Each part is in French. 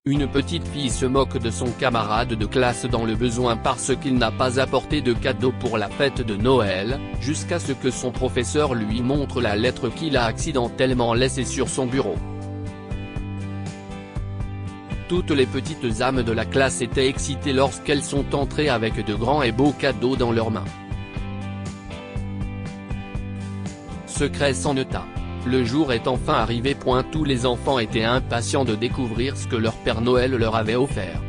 Une petite fille se moque de son camarade de classe dans le besoin parce qu'il n'a pas apporté de cadeau pour la fête de Noël, jusqu'à ce que son professeur lui montre la lettre qu'il a accidentellement laissée sur son bureau. Toutes les petites âmes de la classe étaient excitées lorsqu'elles sont entrées avec de grands et beaux cadeaux dans leurs mains. Secret sans nota. Le jour est enfin arrivé. Tous les enfants étaient impatients de découvrir ce que leur Père Noël leur avait offert.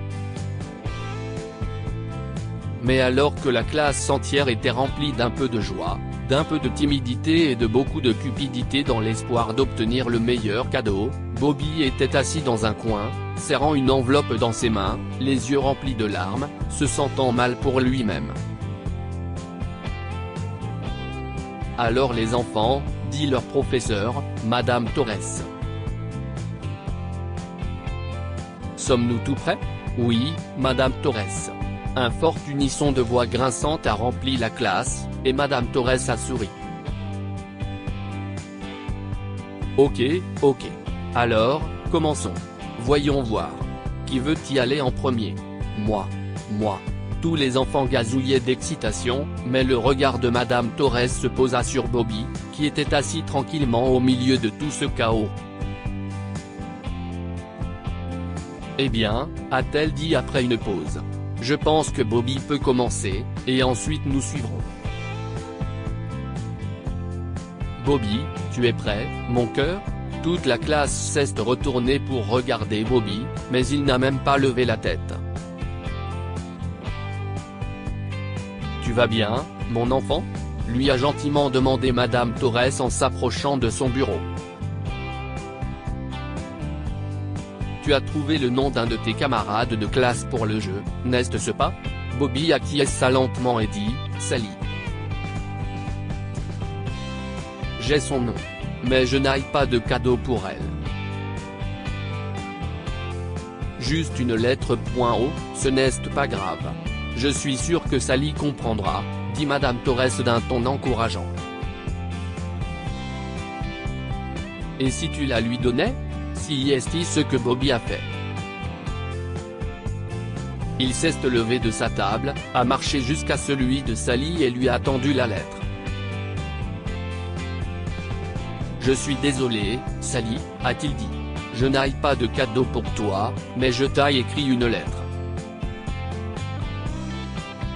Mais alors que la classe entière était remplie d'un peu de joie, d'un peu de timidité et de beaucoup de cupidité dans l'espoir d'obtenir le meilleur cadeau, Bobby était assis dans un coin, serrant une enveloppe dans ses mains, les yeux remplis de larmes, se sentant mal pour lui-même. Alors les enfants, dit leur professeur, Madame Torres. Sommes-nous tout prêts? Oui, Madame Torres. Un fort unisson de voix grinçantes a rempli la classe, et Madame Torres a souri. Ok. Alors, commençons. Voyons voir. Qui veut y aller en premier? Moi. Tous les enfants gazouillaient d'excitation, mais le regard de Madame Torres se posa sur Bobby, qui était assis tranquillement au milieu de tout ce chaos. Eh bien, a-t-elle dit après une pause. Je pense que Bobby peut commencer, et ensuite nous suivrons. Bobby, tu es prêt, mon cœur? Toute la classe s'est retournée pour regarder Bobby, mais il n'a même pas levé la tête. Tu vas bien, mon enfant? Lui a gentiment demandé Madame Torres en s'approchant de son bureau. Tu as trouvé le nom d'un de tes camarades de classe pour le jeu, n'est-ce pas? Bobby acquiesça lentement et dit, Sally. J'ai son nom. Mais je n'ai pas de cadeau pour elle. Juste une lettre. Ce n'est pas grave. Je suis sûr que Sally comprendra, dit Madame Torres d'un ton encourageant. Et si tu la lui donnais? Si est ce que Bobby a fait. Il s'est levé de sa table, a marché jusqu'à celui de Sally et lui a tendu la lettre. Je suis désolé, Sally, a-t-il dit. Je n'ai pas de cadeau pour toi, mais je t'ai écrit une lettre.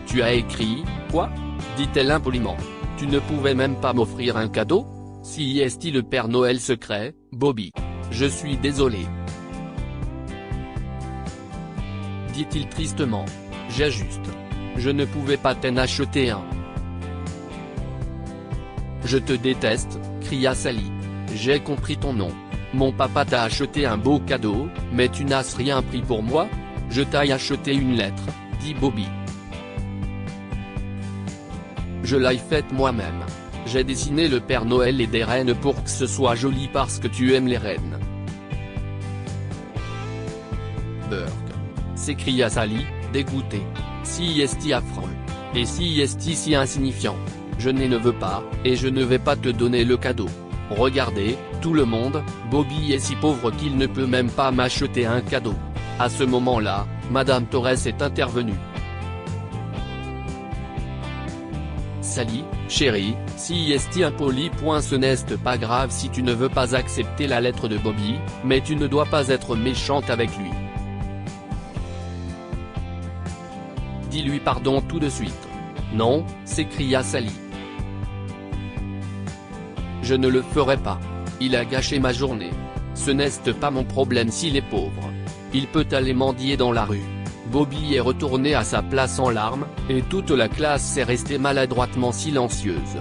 Tu as écrit, quoi? Dit-elle impoliment. Tu ne pouvais même pas m'offrir un cadeau? Si est-il le Père Noël secret, Bobby? Je suis désolé. Dit-il tristement. J'ai juste. Je ne pouvais pas t'en acheter un. Je te déteste, cria Sally. J'ai compris ton nom. Mon papa t'a acheté un beau cadeau, mais tu n'as rien pris pour moi? Je t'ai acheté une lettre, dit Bobby. Je l'ai faite moi-même. J'ai dessiné le Père Noël et des rennes pour que ce soit joli parce que tu aimes les rennes. Burk. S'écria Sally, dégoûtée. Si est affreux. Et si est si insignifiant. Je ne veux pas, et je ne vais pas te donner le cadeau. Regardez, tout le monde, Bobby est si pauvre qu'il ne peut même pas m'acheter un cadeau. À ce moment-là, Madame Torres est intervenue. Sally, chérie, si est impoli. Ce n'est pas grave si tu ne veux pas accepter la lettre de Bobby, mais tu ne dois pas être méchante avec lui. Dis-lui pardon tout de suite. Non, s'écria Sally. Je ne le ferai pas. Il a gâché ma journée. Ce n'est pas mon problème s'il est pauvre. Il peut aller mendier dans la rue. Bobby est retourné à sa place en larmes, et toute la classe s'est restée maladroitement silencieuse.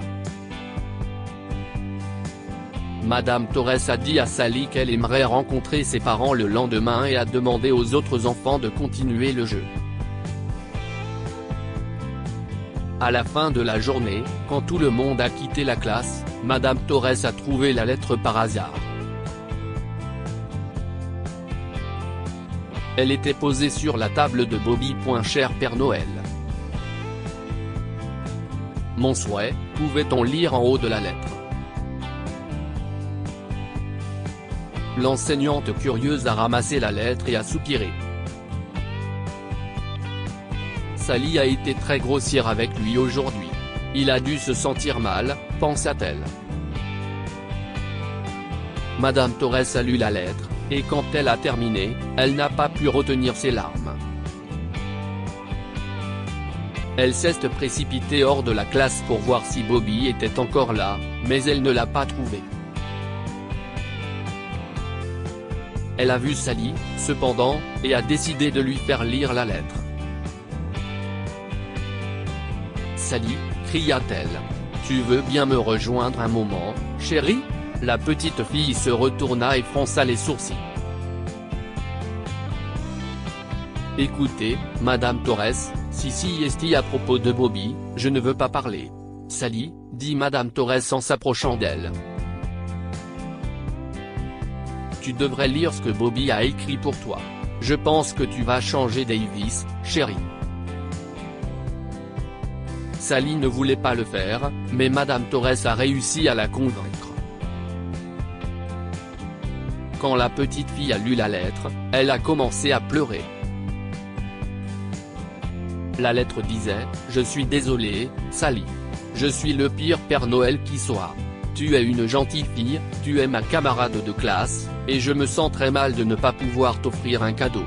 Madame Torres a dit à Sally qu'elle aimerait rencontrer ses parents le lendemain et a demandé aux autres enfants de continuer le jeu. À la fin de la journée, quand tout le monde a quitté la classe, Madame Torres a trouvé la lettre par hasard. Elle était posée sur la table de Bobby. Cher Père Noël. Mon souhait, pouvait-on lire en haut de la lettre. L'enseignante curieuse a ramassé la lettre et a soupiré. Sally a été très grossière avec lui aujourd'hui. Il a dû se sentir mal, pensa-t-elle. Madame Torres a lu la lettre, et quand elle a terminé, elle n'a pas pu retenir ses larmes. Elle s'est précipitée hors de la classe pour voir si Bobby était encore là, mais elle ne l'a pas trouvé. Elle a vu Sally, cependant, et a décidé de lui faire lire la lettre. Sally, cria-t-elle. Tu veux bien me rejoindre un moment, chérie ? La petite fille se retourna et fronça les sourcils. Écoutez, Madame Torres, si est à propos de Bobby, je ne veux pas parler. Sally, dit Madame Torres en s'approchant d'elle. Tu devrais lire ce que Bobby a écrit pour toi. Je pense que tu vas changer Davis, chérie. Sally ne voulait pas le faire, mais Madame Torres a réussi à la convaincre. Quand la petite fille a lu la lettre, elle a commencé à pleurer. La lettre disait « Je suis désolée, Sally. Je suis le pire Père Noël qui soit. Tu es une gentille fille, tu es ma camarade de classe, et je me sens très mal de ne pas pouvoir t'offrir un cadeau.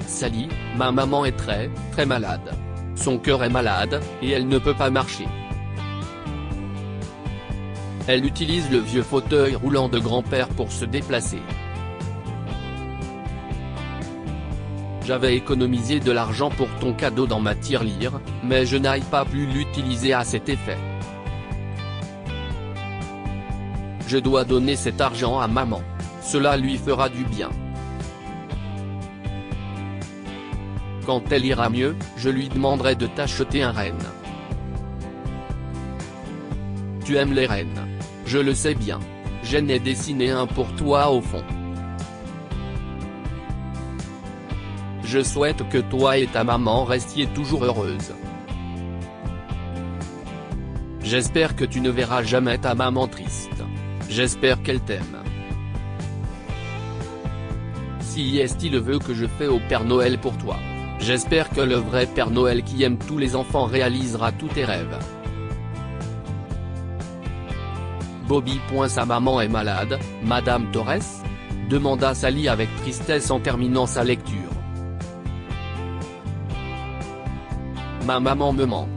Sally, ma maman est très malade. Son cœur est malade, et elle ne peut pas marcher. Elle utilise le vieux fauteuil roulant de grand-père pour se déplacer. J'avais économisé de l'argent pour ton cadeau dans ma tirelire, mais je n'ai pas pu l'utiliser à cet effet. Je dois donner cet argent à maman. Cela lui fera du bien. Quand elle ira mieux, je lui demanderai de t'acheter un renne. Tu aimes les rennes. Je le sais bien. J'en ai dessiné un pour toi au fond. Je souhaite que toi et ta maman restiez toujours heureuses. J'espère que tu ne verras jamais ta maman triste. J'espère qu'elle t'aime. Si est-il le vœu que je fais au Père Noël pour toi. J'espère que le vrai Père Noël qui aime tous les enfants réalisera tous tes rêves. Bobby. Sa maman est malade, Madame Torres ? demanda Sally avec tristesse en terminant sa lecture. Ma maman me manque.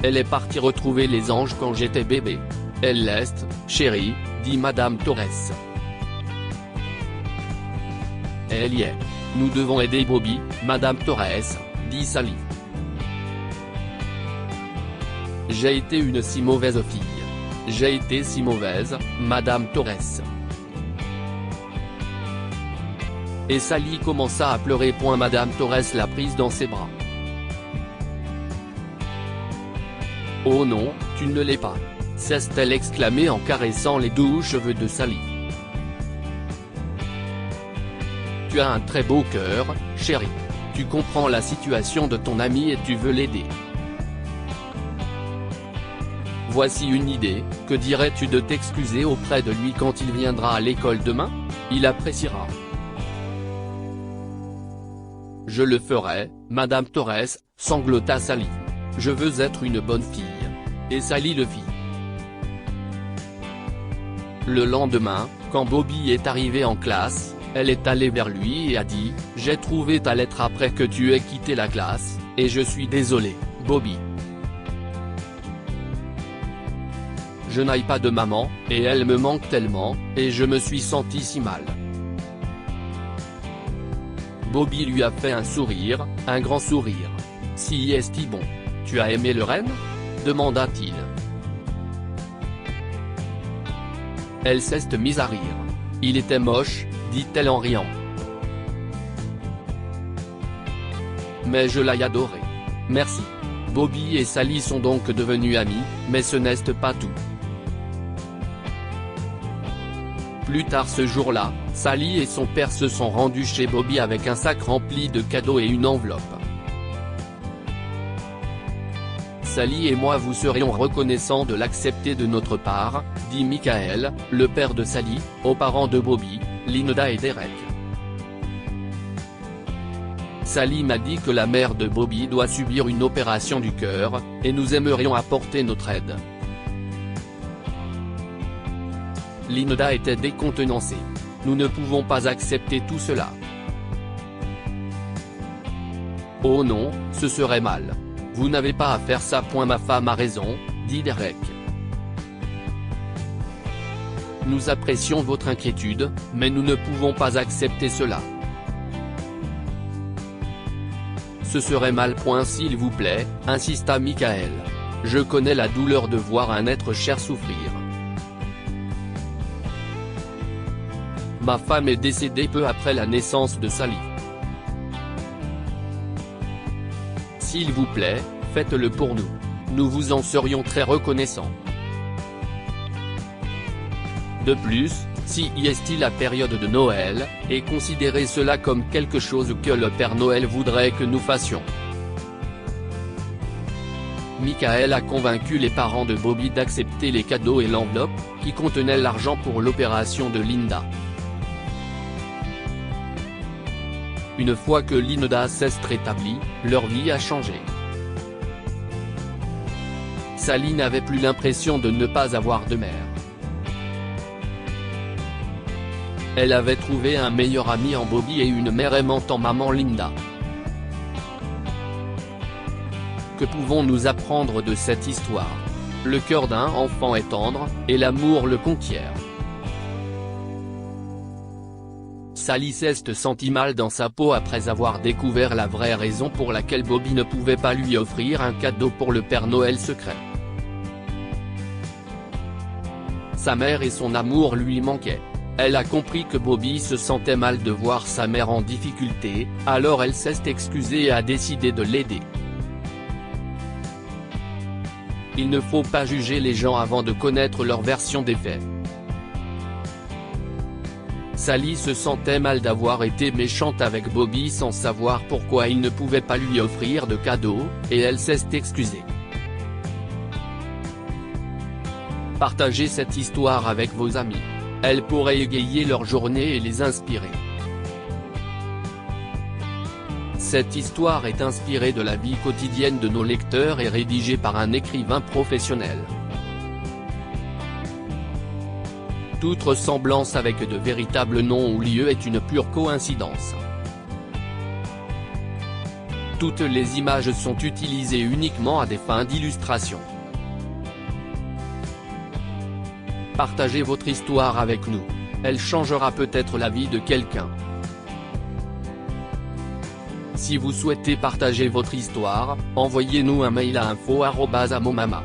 Elle est partie retrouver les anges quand j'étais bébé. Elle l'est, chérie, dit Madame Torres. Elle y est. Nous devons aider Bobby, Madame Torres, dit Sally. J'ai été une si mauvaise fille. J'ai été si mauvaise, Madame Torres. Et Sally commença à pleurer. Madame Torres l'a prise dans ses bras. Oh non, tu ne l'es pas. S'est-elle exclamée en caressant les doux cheveux de Sally. Tu as un très beau cœur, chérie. Tu comprends la situation de ton ami et tu veux l'aider. Voici une idée, que dirais-tu de t'excuser auprès de lui quand il viendra à l'école demain ? Il appréciera. Je le ferai, Madame Torres, sanglota Sally. Je veux être une bonne fille. Et Sally le fit. Le lendemain, quand Bobby est arrivé en classe, elle est allée vers lui et a dit « J'ai trouvé ta lettre après que tu aies quitté la classe, et je suis désolée, Bobby. Je n'ai pas de maman, et elle me manque tellement, et je me suis senti si mal. » Bobby lui a fait un sourire, un grand sourire. « Si est-il bon. Tu as aimé le renne ?» demanda-t-il. Elle s'est mise à rire. « Il était moche, dit-elle en riant. Mais je l'ai adoré. Merci. » Bobby et Sally sont donc devenus amis, mais ce n'est pas tout. Plus tard ce jour-là, Sally et son père se sont rendus chez Bobby avec un sac rempli de cadeaux et une enveloppe. Sally et moi vous serions reconnaissants de l'accepter de notre part, dit Michael, le père de Sally, aux parents de Bobby, Linda et Derek. Sally m'a dit que la mère de Bobby doit subir une opération du cœur, et nous aimerions apporter notre aide. Linda était décontenancée. Nous ne pouvons pas accepter tout cela. Oh non, ce serait mal. Vous n'avez pas à faire ça. Ma femme a raison, dit Derek. Nous apprécions votre inquiétude, mais nous ne pouvons pas accepter cela. Ce serait mal. S'il vous plaît, insista Michael. Je connais la douleur de voir un être cher souffrir. Ma femme est décédée peu après la naissance de Sally. S'il vous plaît, faites-le pour nous. Nous vous en serions très reconnaissants. De plus, si la période de Noël, et considérez cela comme quelque chose que le Père Noël voudrait que nous fassions. Michael a convaincu les parents de Bobby d'accepter les cadeaux et l'enveloppe, qui contenait l'argent pour l'opération de Linda. Une fois que Linda s'est rétablie, leur vie a changé. Sally n'avait plus l'impression de ne pas avoir de mère. Elle avait trouvé un meilleur ami en Bobby et une mère aimante en maman Linda. Que pouvons-nous apprendre de cette histoire? Le cœur d'un enfant est tendre, et l'amour le conquiert. Sally s'est sentie mal dans sa peau après avoir découvert la vraie raison pour laquelle Bobby ne pouvait pas lui offrir un cadeau pour le Père Noël secret. Sa mère et son amour lui manquaient. Elle a compris que Bobby se sentait mal de voir sa mère en difficulté, alors elle s'est excusée et a décidé de l'aider. Il ne faut pas juger les gens avant de connaître leur version des faits. Sally se sentait mal d'avoir été méchante avec Bobby sans savoir pourquoi il ne pouvait pas lui offrir de cadeau, et elle s'est excusée. Partagez cette histoire avec vos amis. Elle pourrait égayer leur journée et les inspirer. Cette histoire est inspirée de la vie quotidienne de nos lecteurs et rédigée par un écrivain professionnel. Toute ressemblance avec de véritables noms ou lieux est une pure coïncidence. Toutes les images sont utilisées uniquement à des fins d'illustration. Partagez votre histoire avec nous. Elle changera peut-être la vie de quelqu'un. Si vous souhaitez partager votre histoire, envoyez-nous un mail à info@amomama.com.